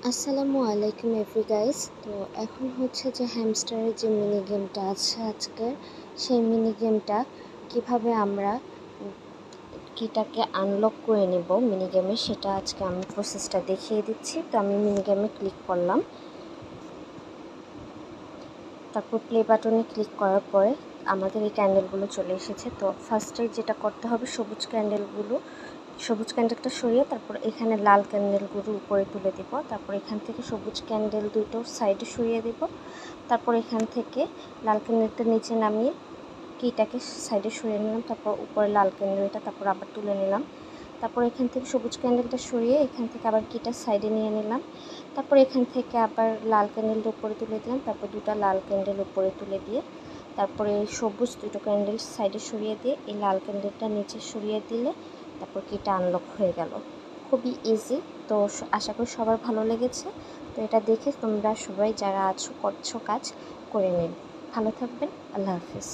আসসালামু আলাইকুম every guys. তো এখন হচ্ছে যে হ্যামস্টারের যে মিনি গেমটা আছে আজকের, সেই মিনি গেমটা কীভাবে আমরা কিটাকে আনলক করে নেব মিনি গেমে, সেটা আজকে আমি প্রসেসটা দেখিয়ে দিচ্ছি। তো আমি মিনি গেমে ক্লিক করলাম, তারপর প্লে বাটনে ক্লিক করার পরে আমাদের এই ক্যান্ডেলগুলো চলে এসেছে। তো ফার্স্টে যেটা করতে হবে, সবুজ ক্যান্ডেলটা সরিয়ে তারপর এখানে লাল ক্যান্ডেলগুলো উপরে তুলে দিব। তারপর এখান থেকে সবুজ ক্যান্ডেল দুটো সাইডে সরিয়ে দেব। তারপর এখান থেকে লাল ক্যান্ডেলটা নিচে নামিয়ে কিটাকে সাইডে সরিয়ে নিলাম। তারপর উপরে লাল ক্যান্ডেলটা তারপর আবার তুলে নিলাম। তারপর এখান থেকে সবুজ ক্যান্ডেলটা সরিয়ে এখান থেকে আবার কিটা সাইডে নিয়ে নিলাম। তারপর এখান থেকে আবার লাল ক্যান্ডেলটা উপরে তুলে দিলাম। তারপর দুটো লাল ক্যান্ডেল উপরে তুলে দিয়ে তারপরে সবুজ দুটো ক্যান্ডেল সাইডে সরিয়ে দিয়ে এই লাল ক্যান্ডেলটা নিচে সরিয়ে দিলে তারপর কিটা আনলক হয়ে গেল। খুবই ইজি। তো আশা করি সবার ভালো লেগেছে। তো এটা দেখে তোমরা সবাই যারা করছো কাজ করে নিন। ভালো থাকবেন। আল্লাহ হাফিজ।